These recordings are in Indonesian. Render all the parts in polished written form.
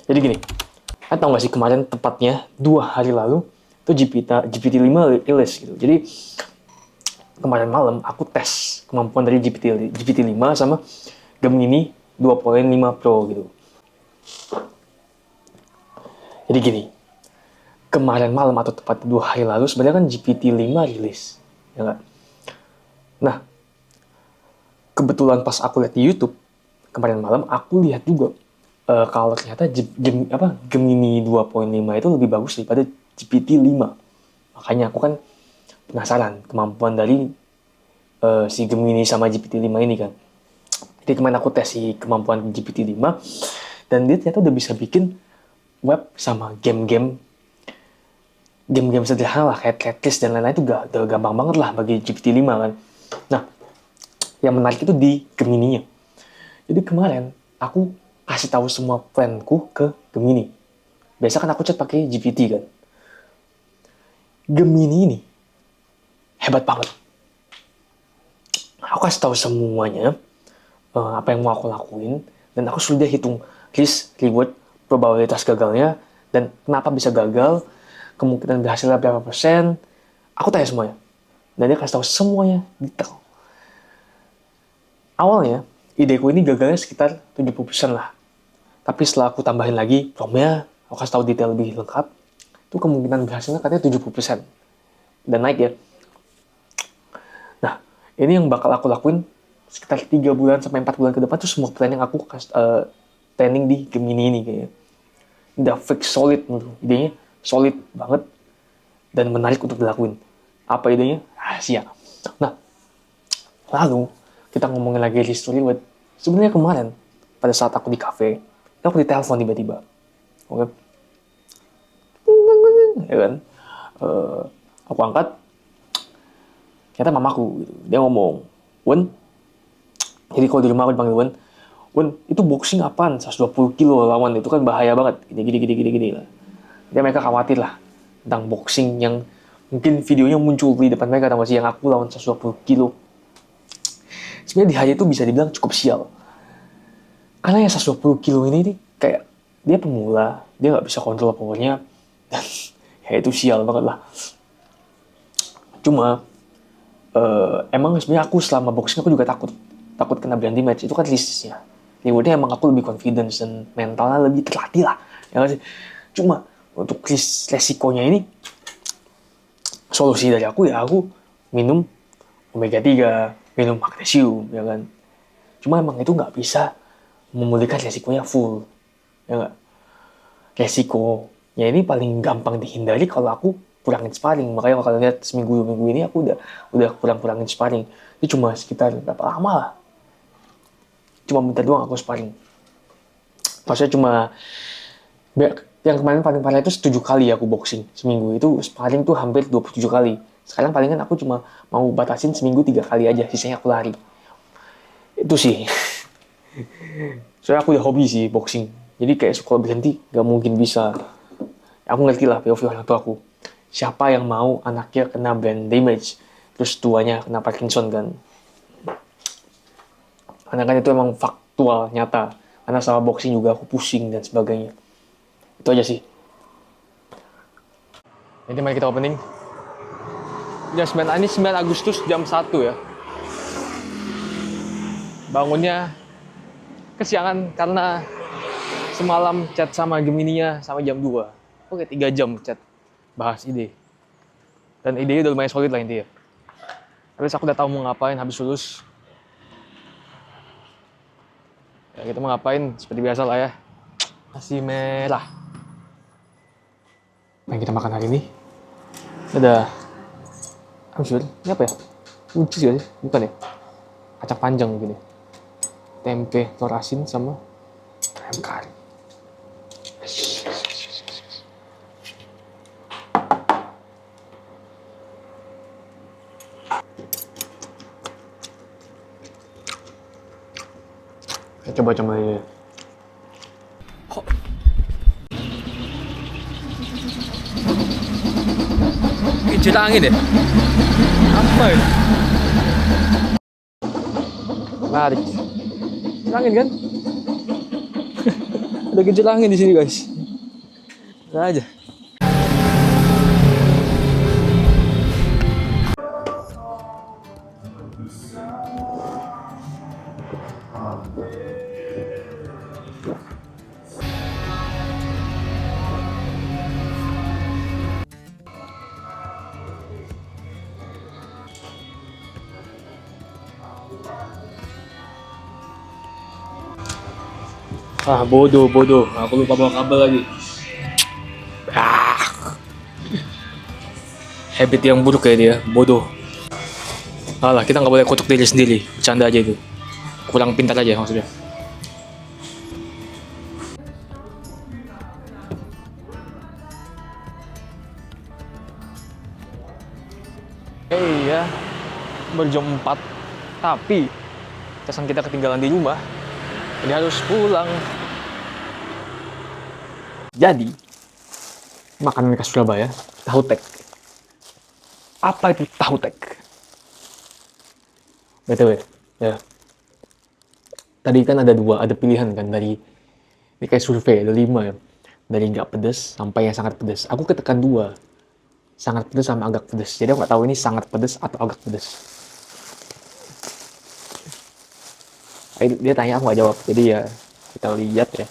Jadi gini, kan tau gak sih kemarin tepatnya 2 hari lalu itu GPT-5 rilis gitu. Jadi kemarin malam aku tes kemampuan dari GPT-5 sama Gemini 2.5 Pro gitu. Jadi gini, kemarin malam atau tepat 2 hari lalu sebenarnya kan GPT-5 rilis, ya nggak? Nah, kebetulan pas aku lihat di YouTube kemarin malam, aku lihat juga kalau ternyata Gemini 2.5 itu lebih bagus daripada GPT-5. Makanya aku kan penasaran kemampuan dari si Gemini sama GPT-5 ini kan. Jadi kemarin aku tes si kemampuan GPT-5 dan dia ternyata udah bisa bikin web sama game-game sederhana lah kayak Tetris dan lain-lain itu udah gampang banget lah bagi GPT-5 kan. Nah, yang menarik itu di Gemini-nya. Jadi kemarin aku kasih tahu semua planku ke Gemini. Biasa kan aku chat pakai GPT kan. Gemini ini hebat banget. Aku kasih tahu semuanya apa yang mau aku lakuin dan aku sudah hitung risk, reward, probabilitas gagalnya dan kenapa bisa gagal, kemungkinan berhasilnya berapa persen. Aku tanya semuanya. Dan dia kasih tahu semuanya detail. Awalnya, ideku ini gagalnya sekitar 70% lah. Tapi setelah aku tambahin lagi promptnya, aku kasih tahu detail lebih lengkap, itu kemungkinan berhasilnya katanya 70%. Dan naik ya. Nah, ini yang bakal aku lakuin sekitar 3 bulan sampai 4 bulan ke depan tuh semua plan yang aku training di Gemini ini kayaknya. Udah fix solid menurut idenya, solid banget dan menarik untuk dilakuin. Apa idenya? Rahasia. Nah, lalu kita ngomongin lagi history with sebenarnya kemarin pada saat aku di cafe, aku ditelepon tiba-tiba. Oke. Ya kan? Aku angkat. Ternyata mamaku gitu. Dia ngomong, "Wen." Jadi kalau di rumah aku dipanggil Wen. "Wen, itu boxing apaan? 120 kilo lawan itu kan bahaya banget." Gini lah. Jadi mereka khawatir lah tentang boxing yang mungkin videonya muncul di depan mereka, tau gak sih, yang aku lawan 120 kilo. Sebenarnya di hari itu bisa dibilang cukup sial. Karena yang 120 kilo ini nih, kayak dia pemula, dia gak bisa kontrol powernya, dan ya itu sial banget lah. Cuma, emang sebenarnya aku selama boxing aku juga takut kena brain damage, itu kan risknya. Rewardnya emang aku lebih confidence dan mentalnya lebih terlatih lah. Ya gak sih? Cuma, untuk resikonya ini, solusi dari aku ya aku minum omega 3, minum magnesium, ya kan. Cuma emang itu nggak bisa memulihkan resikonya full, ya nggak. Resikonya ini paling gampang dihindari kalau aku kurangin sparring. Makanya kalau kalian lihat seminggu 2 minggu ini aku udah kurangin sparring. Itu cuma sekitar berapa lama lah. Cuma bentar doang aku sparring. Maksudnya cuma yang kemarin paling parah itu 7 kali aku boxing seminggu. Itu sparring tuh hampir 27 kali. Sekarang palingan aku cuma mau batasin seminggu 3 kali aja, sisanya aku lari. Itu sih. Soalnya aku udah hobi sih boxing. Jadi kayak kalau berhenti gak mungkin bisa. Aku ngerti lah POV orang tua aku. Siapa yang mau anaknya kena brain damage, terus tuanya kena Parkinson kan. Karena kan itu emang faktual, nyata. Karena sama boxing juga aku pusing dan sebagainya. Itu aja sih. Jadi mari kita opening. Jam 9, ini 9 Agustus jam 1 ya. Bangunnya kesiangan karena semalam chat sama Gemini-nya sampai jam 2. Oke, 3 jam chat bahas ide. Dan idenya udah lumayan solid lah intinya. Terus aku udah tahu mau ngapain habis lulus. Ya, kita mau ngapain seperti biasa lah ya. Nasi merah. Yang kita makan hari ini ada ini apa ya? Uji sih, bukan ya? Kacang panjang gini. Tempe, telur asin sama ayam kari. Kita coba ini. Cerita angin ya? Apa ini? Menarik. Angin kan? Ada gejala angin di sini guys. Nah aja. Ah, bodoh. Aku lupa bawa kabel lagi. Ah. Habit yang buruk ya dia, bodoh. Alah, kita nggak boleh kutuk diri sendiri. Bercanda aja itu. Kurang pintar aja maksudnya. Ya, berjam 4. Tapi, kesan kita ketinggalan di rumah. Ini harus pulang. Jadi, makanan khas Surabaya, tahu tek. Apa itu tahu tek? BTW, ya. Tadi kan ada pilihan kan dari ini kayak survei ada 5 ya. Dari nggak pedes sampai yang sangat pedes. Aku ketekan 2, sangat pedes sama agak pedes. Jadi aku nggak tahu ini sangat pedes atau agak pedes. Dia tanya aku nggak jawab. Jadi ya kita lihat ya.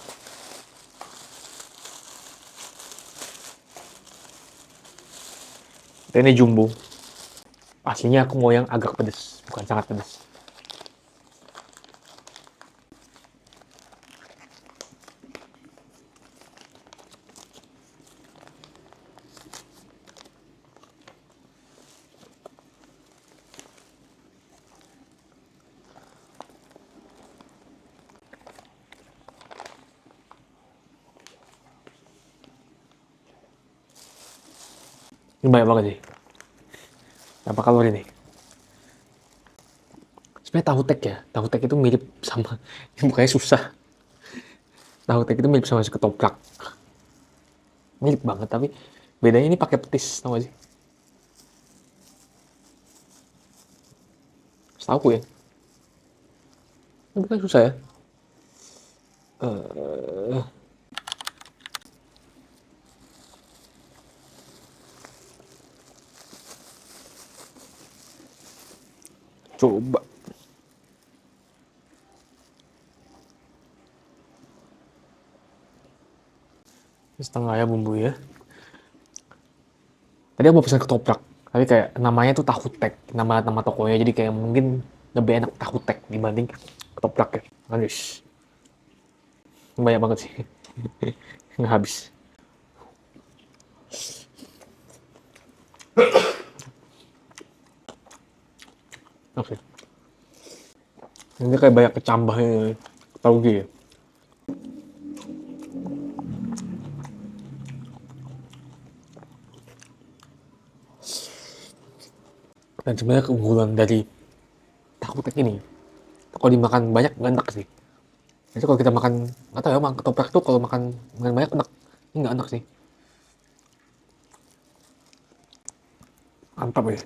Ini jumbo. Aslinya aku mau yang agak pedes, bukan sangat pedes. Ini banyak banget sih. Berapa kalori nih? Sebenarnya tahu tek itu mirip sama, bukannya susah. Tahu tek itu mirip sama nasi ketoprak. Mirip banget, tapi bedanya ini pakai petis, tau gak sih? Setahu ya. Ini bukan susah ya. Coba. Setengah ya bumbu ya. Tadi aku mau pesan ketoprak, tapi kayak namanya tuh tahu tek, nama tokonya, jadi kayak mungkin lebih enak tahu tek dibanding ketoprak ya. Manis. Banyak banget sih. Nggak habis. Oke. Ini kayak banyak kecambahnya, tauge ya. Dan sebenarnya keunggulan dari tahu tek ini, kalau dimakan banyak nggak enak sih. Jadi kalau kita makan, nggak tahu ya, makan ketoprak tuh kalau makan banyak enak. Ini nggak enak sih. Mantap ya.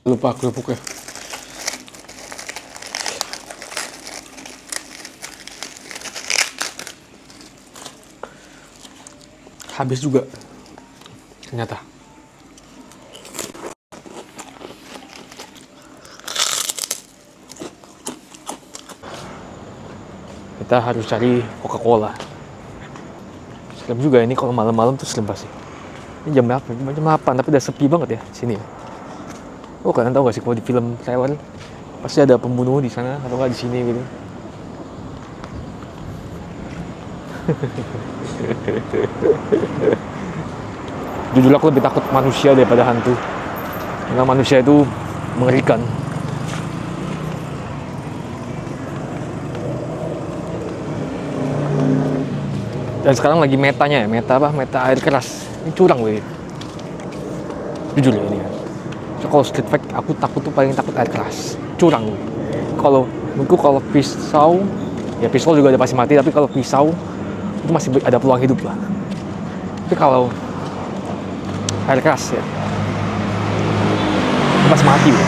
Lupa kerupuk ya. Habis juga ternyata. Kita harus cari Coca-Cola. Serem juga ini kalau malam-malam tuh serem pasti. Ini jam berapa? Jam 8, tapi udah sepi banget ya sini ya. Oh, kalian tahu gak sih kalau di film trailer pasti ada pembunuh di sana atau nggak di sini gitu. Jujur aku lebih takut manusia daripada hantu. Karena manusia itu mengerikan. Dan sekarang lagi metanya ya, meta air keras. Ini curang weh. Jujur ya ini ya. So, kalau street fight aku takut tuh paling takut air keras. Curang weh. Kalau menurutku kalau pisau, ya pistol juga udah pasti mati, tapi kalau pisau itu masih ada peluang hidup lah. Tapi kalau air keras ya, itu pasti mati bro.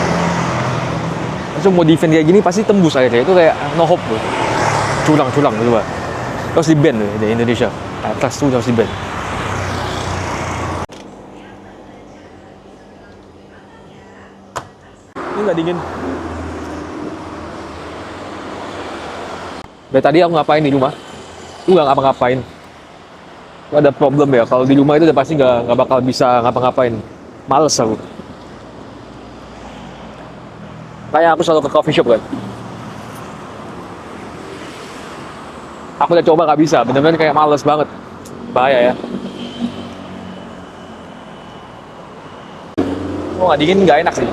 Terus mau defend kayak gini pasti tembus airnya, itu kayak no hope bro. Curang gitu pak. Terus di ban di Indonesia, air keras tuh harus di ban. Ini nggak dingin. Dari tadi aku ngapain di rumah? Aku nggak ngapa-ngapain. Ada problem ya, kalau di rumah itu udah pasti nggak bakal bisa ngapa-ngapain. Males aku. Kayak aku selalu ke coffee shop kan. Aku udah coba nggak bisa, bener-bener kayak males banget. Bahaya ya. Oh nggak dingin nggak enak sih.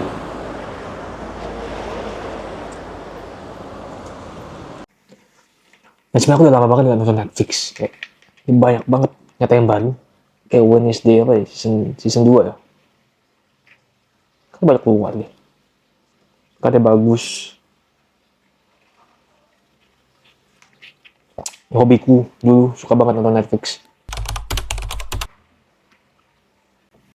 Nah, sebenarnya aku udah lama banget nggak nonton Netflix. Kayak banyak banget nyata yang baru. Kayak Wednesday apa ya, season 2 ya. Kan banyak keluar nih. Katanya bagus. Hobiku dulu suka banget nonton Netflix.